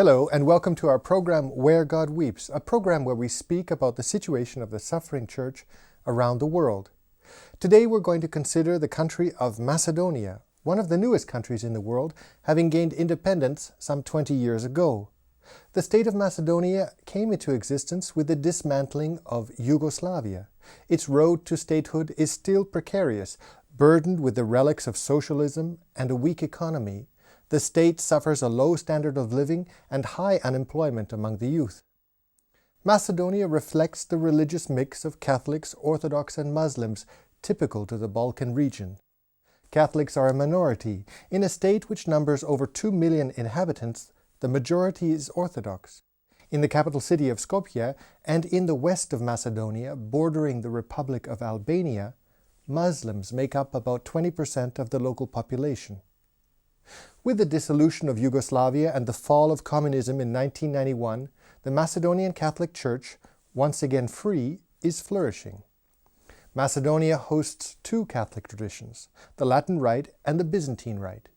Hello and welcome to our program Where God Weeps, a program where we speak about the situation of the suffering church around the world. Today we're going to consider the country of Macedonia, one of the newest countries in the world, having gained independence some 20 years ago. The state of Macedonia came into existence with the dismantling of Yugoslavia. Its road to statehood is still precarious, burdened with the relics of socialism and a weak economy. The state suffers a low standard of living and high unemployment among the youth. Macedonia reflects the religious mix of Catholics, Orthodox and Muslims typical to the Balkan region. Catholics are a minority. In a state which numbers over 2 million inhabitants, the majority is Orthodox. In the capital city of Skopje and in the west of Macedonia, bordering the Republic of Albania, Muslims make up about 20% of the local population. With the dissolution of Yugoslavia and the fall of communism in 1991, the Macedonian Catholic Church, once again free, is flourishing. Macedonia hosts two Catholic traditions, the Latin Rite and the Byzantine Rite.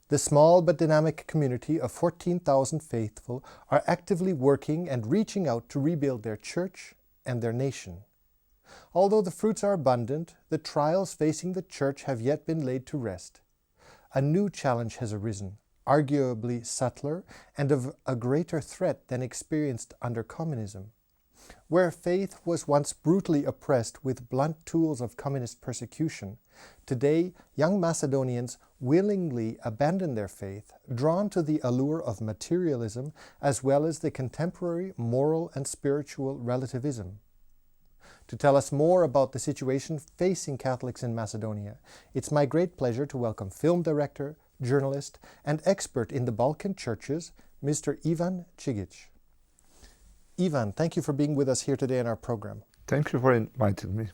The small but dynamic community of 14,000 faithful are actively working and reaching out to rebuild their church and their nation. Although the fruits are abundant, the trials facing the church have yet been laid to rest. A new challenge has arisen, arguably subtler and of a greater threat than experienced under communism. Where faith was once brutally oppressed with blunt tools of communist persecution, today young Macedonians willingly abandon their faith, drawn to the allure of materialism as well as the contemporary moral and spiritual relativism. To tell us more about the situation facing Catholics in Macedonia, it's my great pleasure to welcome film director, journalist, and expert in the Balkan churches, Mr. Ivan Cigic. Ivan, thank you for being with us here today in our program. Thank you for inviting me.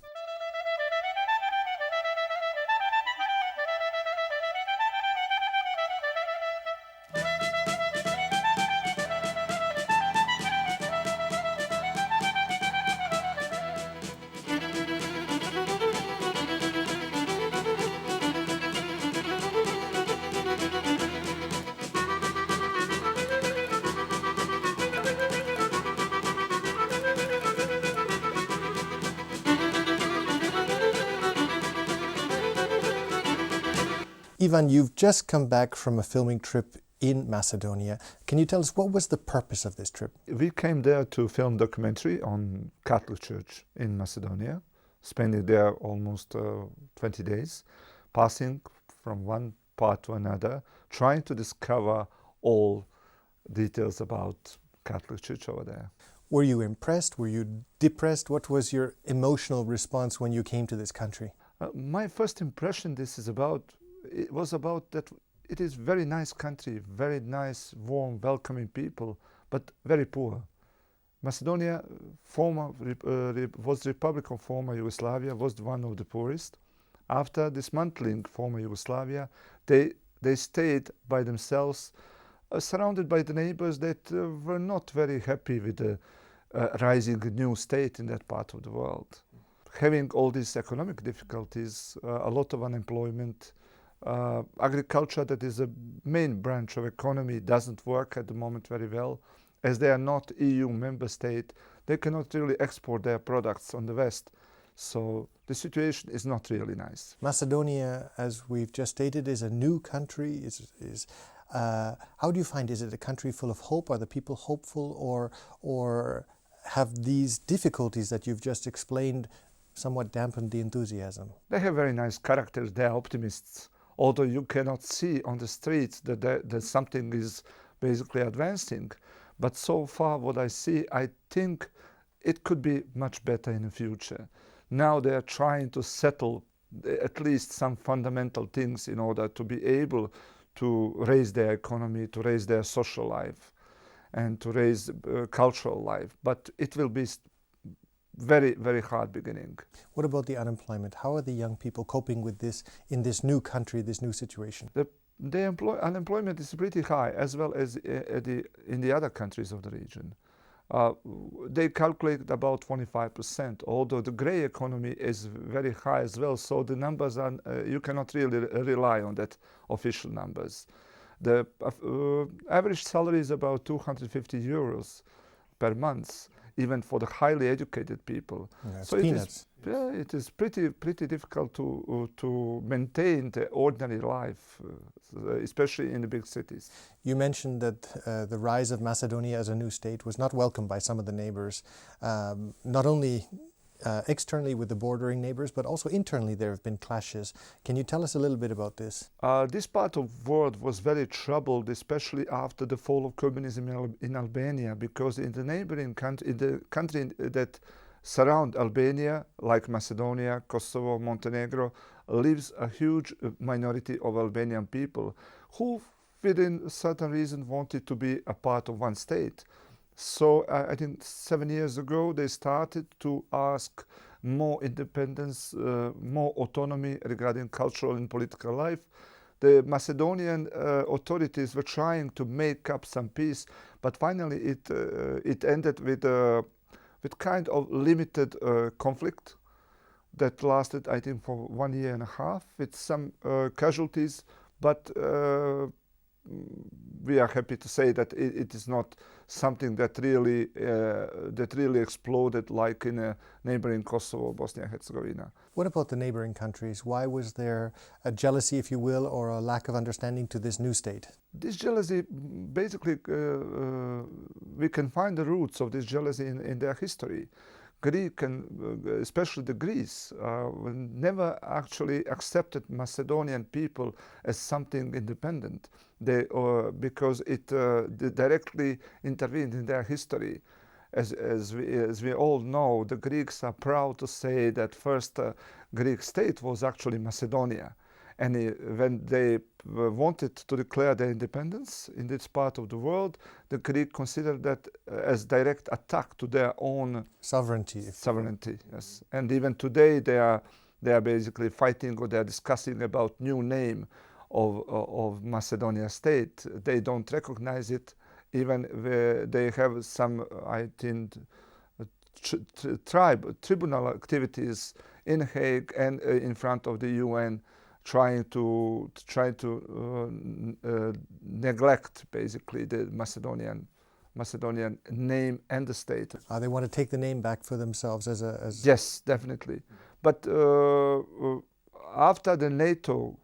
Ivan, you've just come back from a filming trip in Macedonia. Can you tell us what was the purpose of this trip? We came there to film a documentary on Catholic Church in Macedonia, spending there almost 20 days, passing from one part to another, trying to discover all details about Catholic Church over there. Were you impressed? Were you depressed? What was your emotional response when you came to this country? My first impression was about that it is very nice country, very nice, warm, welcoming people, but very poor. Macedonia was Republic of former Yugoslavia, was one of the poorest. After dismantling former Yugoslavia, they stayed by themselves, surrounded by the neighbors that were not very happy with the rising new state in that part of the world. Having all these economic difficulties, a lot of unemployment, agriculture, that is a main branch of economy, doesn't work at the moment very well. As they are not EU member state, they cannot really export their products on the West. So the situation is not really nice. Macedonia, as we've just stated, is a new country. How do you find, is it a country full of hope? Are the people hopeful, or have these difficulties that you've just explained somewhat dampened the enthusiasm? They have very nice characters. They are optimists. Although you cannot see on the streets that something is basically advancing. But so far what I see, I think it could be much better in the future. Now they are trying to settle at least some fundamental things in order to be able to raise their economy, to raise their social life, and to raise cultural life. But it will be very, very hard beginning. What about the unemployment? How are the young people coping with this in this new country, this new situation? The unemployment is pretty high, as well as in the other countries of the region. They calculate about 25%, although the grey economy is very high as well, so the numbers are, you cannot really rely on that official numbers. The average salary is about 250 euros per month, even for the highly educated people. That's So peanuts. it is pretty difficult to maintain the ordinary life, especially in the big cities. You mentioned that the rise of Macedonia as a new state was not welcomed by some of the neighbors, not only externally with the bordering neighbors, but also internally there have been clashes. Can you tell us a little bit about this? This part of the world was very troubled, especially after the fall of communism in Albania, because in the neighboring country, in the country that surround Albania, like Macedonia, Kosovo, Montenegro, lives a huge minority of Albanian people who, within certain reason, wanted to be a part of one state. So I think 7 years ago they started to ask more independence, more autonomy regarding cultural and political life. The Macedonian authorities were trying to make up some peace, but finally it ended with kind of limited conflict that lasted, I think, for 1 year and a half, with some casualties, but we are happy to say that it is not something that really exploded like in a neighboring Kosovo, Bosnia and Herzegovina. What about the neighboring countries? Why was there a jealousy, if you will, or a lack of understanding to this new state? This jealousy, basically, we can find the roots of this jealousy in their history. Greek and especially the Greece never actually accepted Macedonian people as something independent. Because it directly intervened in their history. As we all know, the Greeks are proud to say that first Greek state was actually Macedonia. And when they wanted to declare their independence in this part of the world, the Greek considered that as direct attack to their own sovereignty. Yes. And even today they are basically fighting, or they are discussing about new name of Macedonia state. They don't recognize it. Even they have some, I think, tribunal activities in Hague and in front of the UN, trying to neglect basically the Macedonian name and the state. They want to take the name back for themselves as Yes, definitely. But after the NATO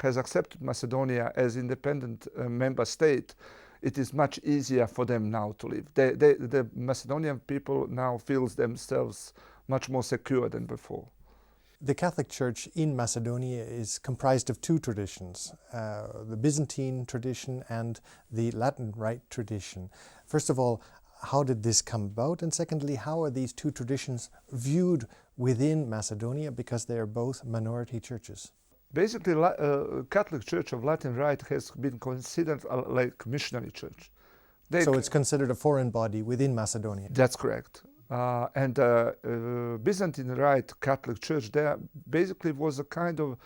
has accepted Macedonia as independent member state, it is much easier for them now to live. The Macedonian people now feel themselves much more secure than before. The Catholic Church in Macedonia is comprised of two traditions, the Byzantine tradition and the Latin Rite tradition. First of all, how did this come about? And secondly, how are these two traditions viewed within Macedonia, because they are both minority churches? Basically, Catholic Church of Latin Rite has been considered like missionary church. So it's considered a foreign body within Macedonia? That's correct. And Byzantine Rite Catholic Church there basically was a kind of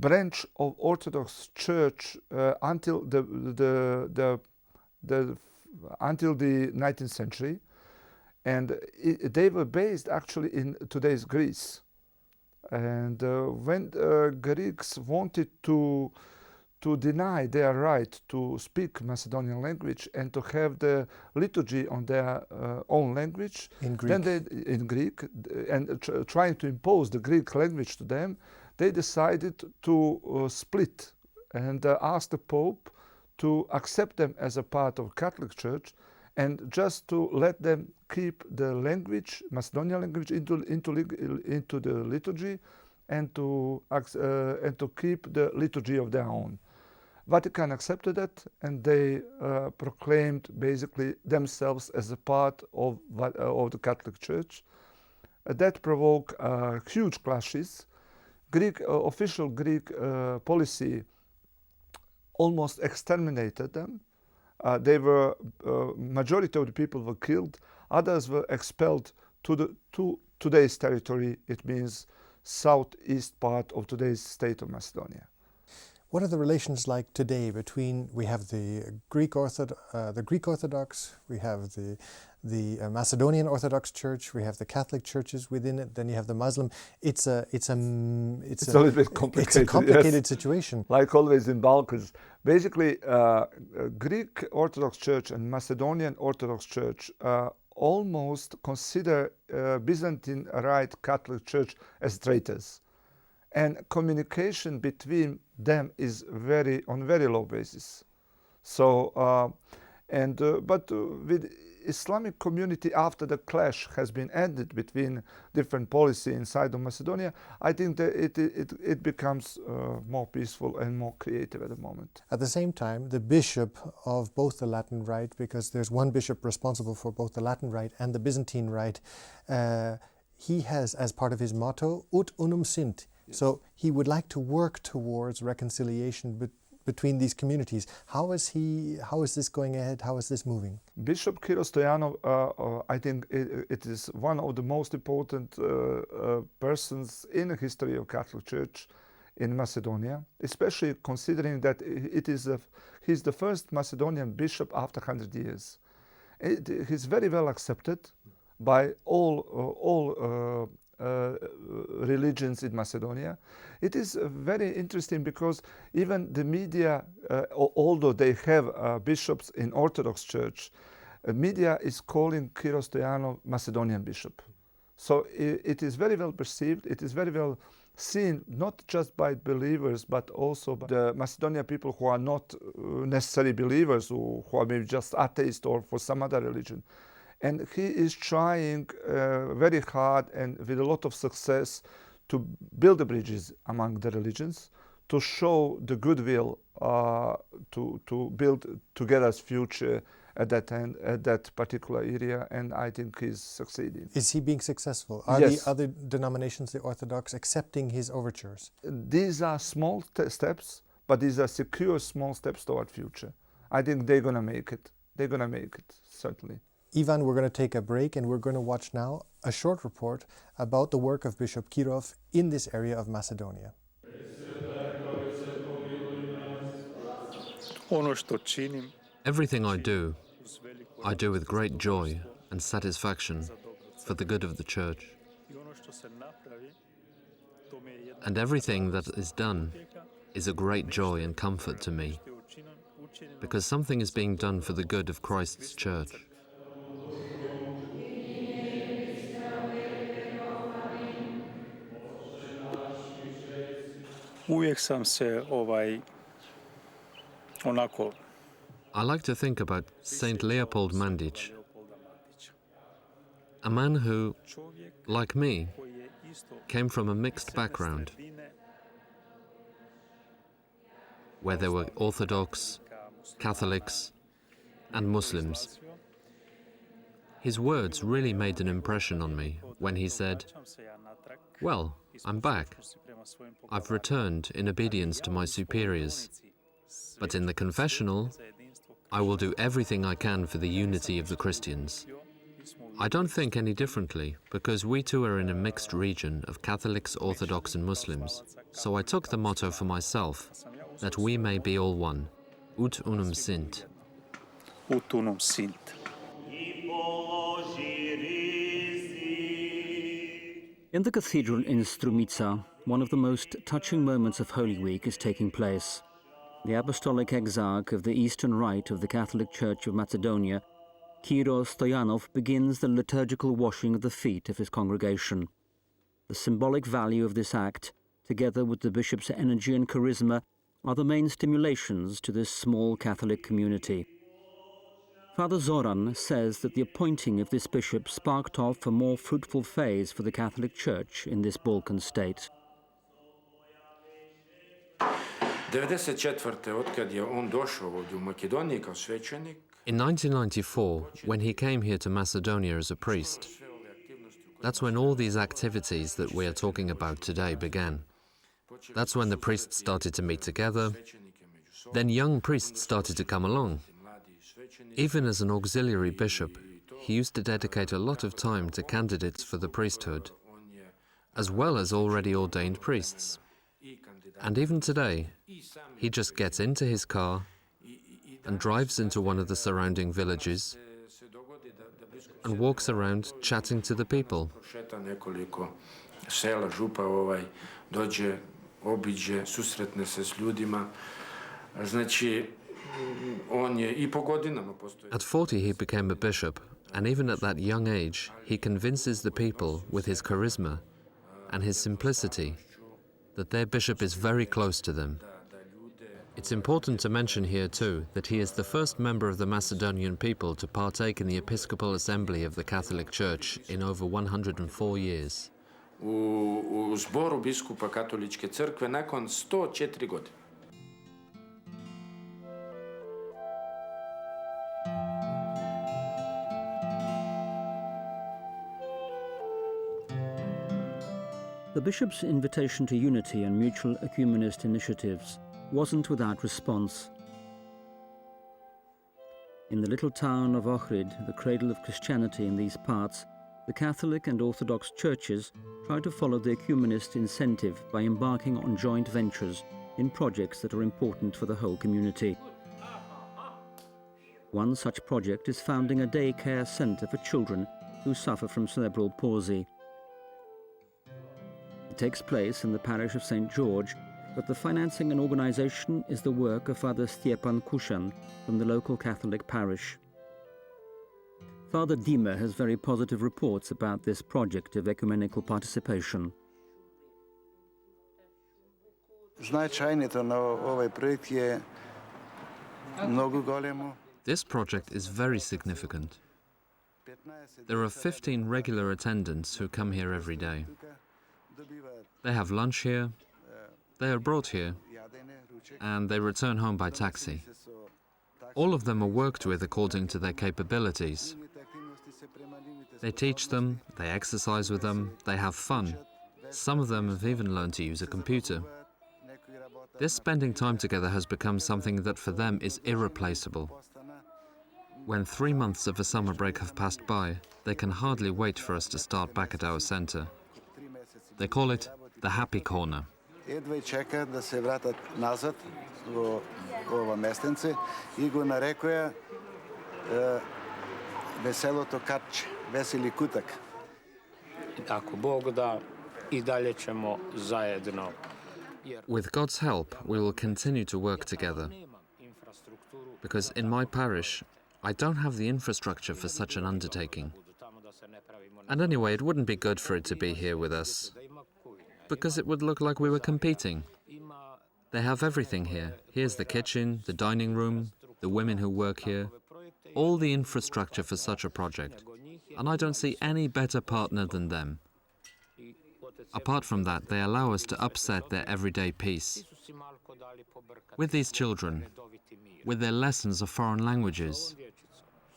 branch of Orthodox Church until the 19th century, and they were based actually in today's Greece. And when Greeks wanted to deny their right to speak Macedonian language and to have the liturgy on their own language, in Greek, and trying to impose the Greek language to them, they decided to split and ask the Pope to accept them as a part of Catholic Church, and just to let them keep the language, Macedonian language, into the liturgy, and to keep the liturgy of their own. Vatican accepted that, and they proclaimed basically themselves as a part of the Catholic Church. That provoked huge clashes. Official Greek policy almost exterminated them. Majority of the people were killed. Others were expelled to today's territory. It means southeast part of today's state of Macedonia. What are the relations like today between, we have the Greek Orthodox, we have the Macedonian Orthodox Church, we have the Catholic churches within it, then you have the Muslim. It's a little bit complicated. It's a complicated yes. situation. Like always in Balkans. Basically, Greek Orthodox Church and Macedonian Orthodox Church almost consider Byzantine Rite Catholic Church as traitors. And communication between them is on very low basis. So, but with Islamic community, after the clash has been ended between different policy inside of Macedonia, I think that it becomes more peaceful and more creative at the moment. At the same time, the bishop of both the Latin Rite, because there's one bishop responsible for both the Latin Rite and the Byzantine Rite, he has as part of his motto, ut unum sint. Yes. So he would like to work towards reconciliation between these communities. How is this going ahead? How is this moving? Bishop Kyrios Stoyanov, I think it is one of the most important persons in the history of Catholic Church in Macedonia, especially considering that he's the first Macedonian bishop after 100 years. He's very well accepted by all religions in Macedonia. It is very interesting because even the media, although they have bishops in Orthodox Church, media is calling Kyrios Stoyanov Macedonian bishop. So it is very well perceived, it is very well seen, not just by believers, but also by the Macedonian people who are not necessarily believers, who are maybe just atheists or for some other religion. And he is trying very hard and with a lot of success to build the bridges among the religions, to show the goodwill to build together's future at that particular area, and I think he's succeeding. Is he being successful? Are Yes. the other denominations, the Orthodox, accepting his overtures? These are small steps, but these are secure small steps toward future. I think they're going to make it. They're going to make it, certainly. Ivan, we're going to take a break and we're going to watch now a short report about the work of Bishop Kyrios in this area of Macedonia. Everything I do with great joy and satisfaction for the good of the Church. And everything that is done is a great joy and comfort to me, because something is being done for the good of Christ's Church. I like to think about Saint Leopold Mandic, a man who, like me, came from a mixed background, where there were Orthodox, Catholics, and Muslims. His words really made an impression on me when he said, "Well, I'm back. I've returned in obedience to my superiors. But in the confessional, I will do everything I can for the unity of the Christians. I don't think any differently, because we too are in a mixed region of Catholics, Orthodox and Muslims. So I took the motto for myself, that we may be all one. Ut unum sint." Ut unum sint. In the cathedral in Strumica, one of the most touching moments of Holy Week is taking place. The Apostolic Exarch of the Eastern Rite of the Catholic Church of Macedonia, Kyrios Stoyanov, begins the liturgical washing of the feet of his congregation. The symbolic value of this act, together with the bishop's energy and charisma, are the main stimulations to this small Catholic community. Father Zoran says that the appointing of this bishop sparked off a more fruitful phase for the Catholic Church in this Balkan state. In 1994, when he came here to Macedonia as a priest, that's when all these activities that we are talking about today began. That's when the priests started to meet together. Then young priests started to come along. Even as an auxiliary bishop, he used to dedicate a lot of time to candidates for the priesthood, as well as already ordained priests. And even today, he just gets into his car and drives into one of the surrounding villages and walks around chatting to the people. At 40 he became a bishop, and even at that young age he convinces the people with his charisma and his simplicity that their bishop is very close to them. It's important to mention here too that he is the first member of the Macedonian people to partake in the Episcopal Assembly of the Catholic Church in over 104 years. U zboru biskupa Katoličke crkve nakon 104 godine. The bishop's invitation to unity and mutual ecumenist initiatives wasn't without response. In the little town of Ohrid, the cradle of Christianity in these parts, the Catholic and Orthodox churches try to follow the ecumenist incentive by embarking on joint ventures in projects that are important for the whole community. One such project is founding a daycare centre for children who suffer from cerebral palsy. It takes place in the parish of St. George, but the financing and organisation is the work of Father Stjepan Kušan from the local Catholic parish. Father Dima has very positive reports about this project of ecumenical participation. This project is very significant. There are 15 regular attendants who come here every day. They have lunch here, they are brought here, and they return home by taxi. All of them are worked with according to their capabilities. They teach them, they exercise with them, they have fun. Some of them have even learned to use a computer. This spending time together has become something that for them is irreplaceable. When 3 months of a summer break have passed by, they can hardly wait for us to start back at our center. They call it the happy corner. Едва чека да се вратат назад во ова местенце и го нарекоја веселото катче, весели кутак. Ако Бог да, и далje ćemo zajedno. With God's help, we will continue to work together. Because in my parish, I don't have the infrastructure for such an undertaking. And anyway, it wouldn't be good for it to be here with us, because it would look like we were competing. They have everything here. Here's the kitchen, the dining room, the women who work here, all the infrastructure for such a project. And I don't see any better partner than them. Apart from that, they allow us to upset their everyday peace. With these children, with their lessons of foreign languages,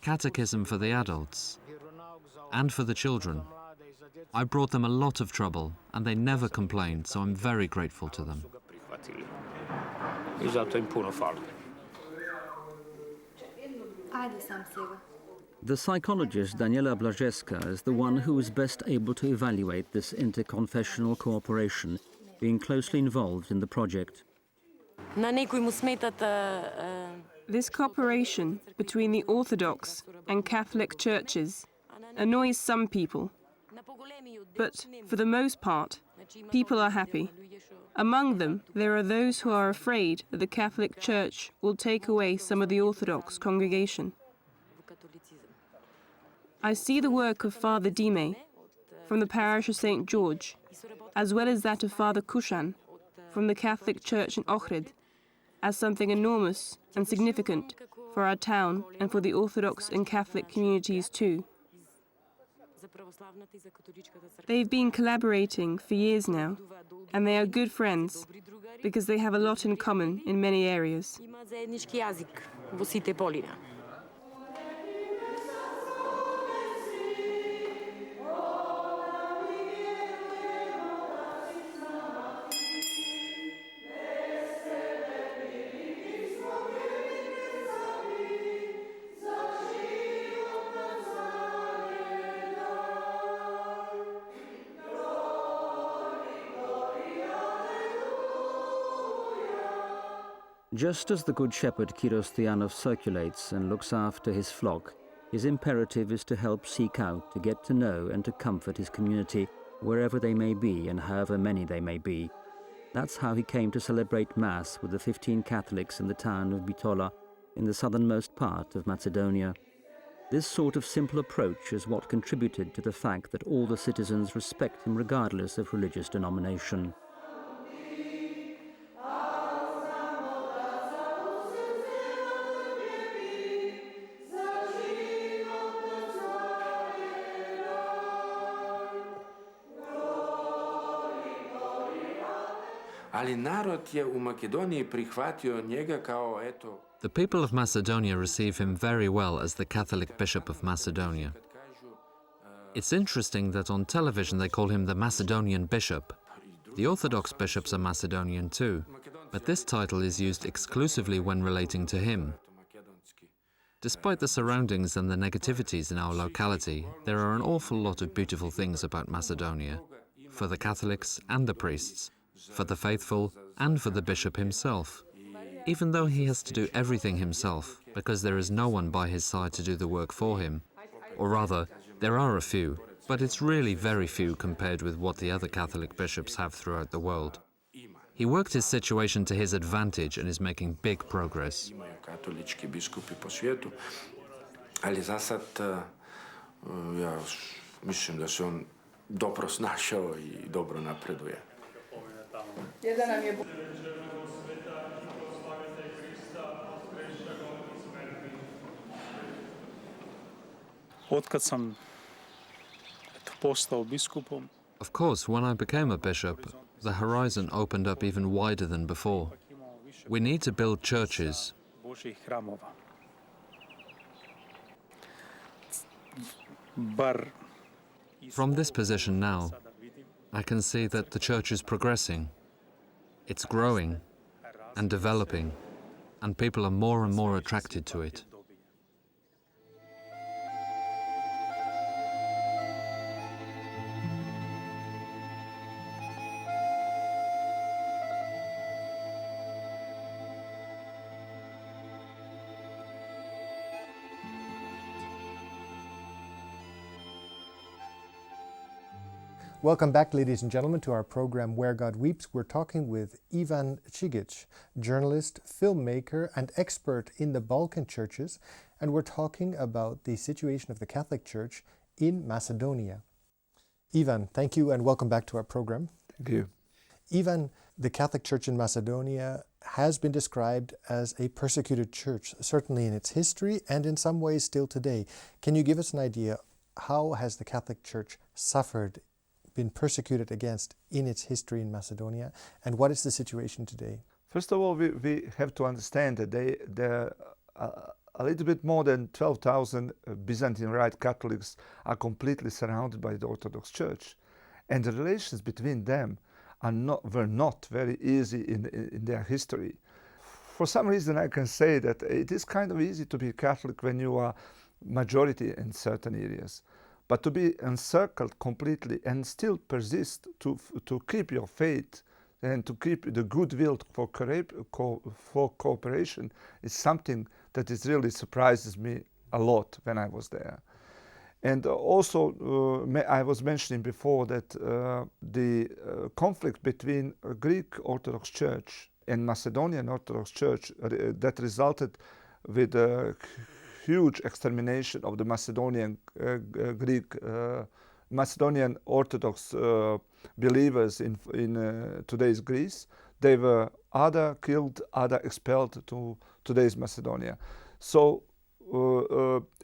catechism for the adults, and for the children, I brought them a lot of trouble, and they never complained, so I'm very grateful to them. The psychologist Daniela Blażewska is the one who is best able to evaluate this interconfessional cooperation, being closely involved in the project. This cooperation between the Orthodox and Catholic churches annoys some people, but for the most part, people are happy. Among them, there are those who are afraid that the Catholic Church will take away some of the Orthodox congregation. I see the work of Father Dime from the parish of St. George, as well as that of Father Kušan from the Catholic Church in Ohrid, as something enormous and significant for our town and for the Orthodox and Catholic communities too. They've been collaborating for years now, and they are good friends because they have a lot in common in many areas. Just as the Good Shepherd Kyros Stoyanov circulates and looks after his flock, his imperative is to help seek out, to get to know and to comfort his community wherever they may be and however many they may be. That's how he came to celebrate Mass with the 15 Catholics in the town of Bitola in the southernmost part of Macedonia. This sort of simple approach is what contributed to the fact that all the citizens respect him regardless of religious denomination. Ali narod je u Makedoniji prihvatio njega kao eto. The people of Macedonia receive him very well as the Catholic Bishop of Macedonia. It's interesting that on television they call him the Macedonian Bishop. The Orthodox bishops are Macedonian too, but this title is used exclusively when relating to him. Despite the surroundings and the negativities in our locality, there are an awful lot of beautiful things about Macedonia, for the Catholics and the priests, for the faithful and for the bishop himself. Even though he has to do everything himself, because there is no one by his side to do the work for him. Or rather, there are a few, but it's really very few compared with what the other Catholic bishops have throughout the world. He worked his situation to his advantage and is making big progress. Katolički biskupi po svijetu, ali za sad ja mislim da se on dobro snašao i dobro napreduje. Otkad sam postao biskupom, Of course, when I became a bishop, the horizon opened up even wider than before. We need to build churches. Božjih hramova. Bar From this position now, I can see that the church is progressing. It's growing and developing, and people are more and more attracted to it. Welcome back, ladies and gentlemen, to our program Where God Weeps. We're talking with Ivan Cigic, journalist, filmmaker, and expert in the Balkan churches, and we're talking about the situation of the Catholic Church in Macedonia. Ivan, thank you and welcome back to our program. Thank you. Ivan, the Catholic Church in Macedonia has been described as a persecuted church, certainly in its history and in some ways still today. Can you give us an idea, how has the Catholic Church suffered, been persecuted against in its history in Macedonia, and what is the situation today? First of all, we have to understand that there are a little bit more than 12,000 Byzantine Rite Catholics are completely surrounded by the Orthodox Church, and the relations between them were not very easy in their history. For some reason, I can say that it is kind of easy to be Catholic when you are majority in certain areas. But to be encircled completely and still persist to keep your faith and to keep the goodwill for cooperation is something that is really surprises me a lot when I was there. And also, I was mentioning before that the conflict between Greek Orthodox Church and Macedonian Orthodox Church that resulted with a huge extermination of the Macedonian Macedonian Orthodox believers in today's Greece. They were either killed, either expelled to today's Macedonia. So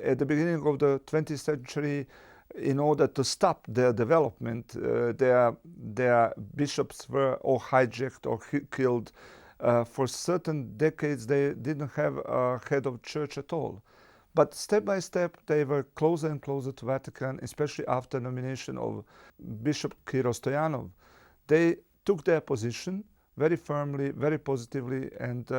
at the beginning of the 20th century, in order to stop their development, their bishops were or hijacked or killed. For certain decades, they didn't have a head of church at all. But step by step, they were closer and closer to Vatican, especially after nomination of Bishop Kyros Stoyanov. They took their position very firmly, very positively, and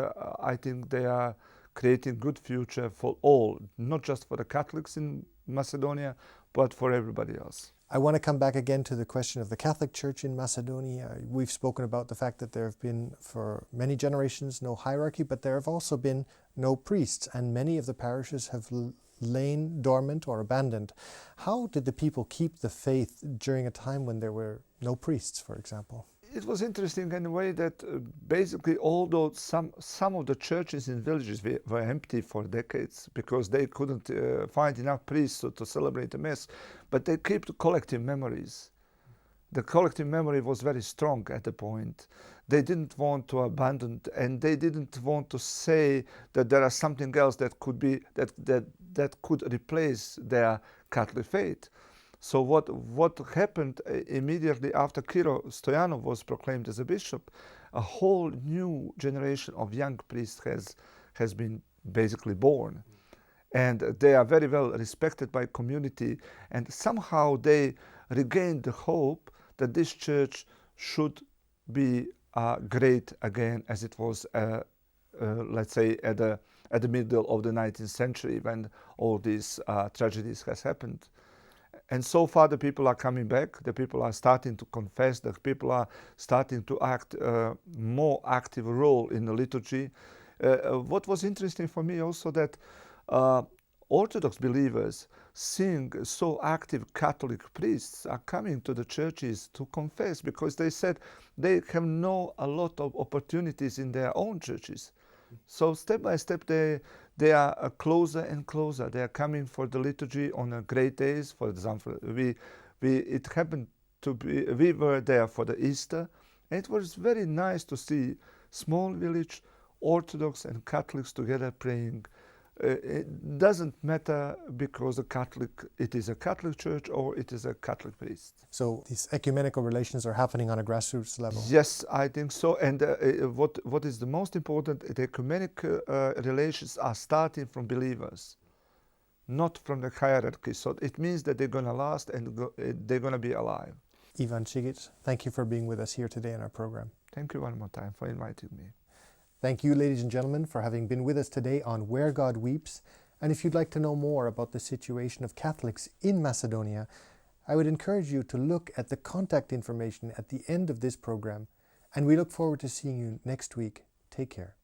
I think they are creating good future for all, not just for the Catholics in Macedonia, but for everybody else. I want to come back again to the question of the Catholic Church in Macedonia. We've spoken about the fact that there have been, for many generations, no hierarchy, but there have also been no priests, and many of the parishes have lain dormant or abandoned. How did the people keep the faith during a time when there were no priests, for example? It was interesting in a way that basically, although some of the churches in villages were empty for decades because they couldn't find enough priests to celebrate the Mass, but they kept collective memories. The collective memory was very strong at the point. They didn't want to abandon, and they didn't want to say that there is something else that could be that could replace their Catholic faith. So what happened immediately after Kiro Stoyanov was proclaimed as a bishop, a whole new generation of young priests has been basically born. And they are very well respected by community, and somehow they regained the hope that this church should be great again as it was, let's say, at the middle of the 19th century when all these tragedies has happened. And so far the people are coming back, the people are starting to confess, the people are starting to act more active role in the liturgy. What was interesting for me also that Orthodox believers, seeing so active Catholic priests are coming to the churches to confess, because they said they have a lot of opportunities in their own churches. So step by step they are closer and closer. They are coming for the liturgy on great days. For example, it happened to be, we were there for the Easter, and it was very nice to see small village Orthodox and Catholics together praying. It doesn't matter because it is a Catholic church or it is a Catholic priest. So these ecumenical relations are happening on a grassroots level? Yes, I think so. And what is the most important, the ecumenical relations are starting from believers, not from the hierarchy. So it means that they're going to last and they're going to be alive. Ivan Cigic, thank you for being with us here today in our program. Thank you one more time for inviting me. Thank you, ladies and gentlemen, for having been with us today on Where God Weeps. And if you'd like to know more about the situation of Catholics in Macedonia, I would encourage you to look at the contact information at the end of this program. And we look forward to seeing you next week. Take care.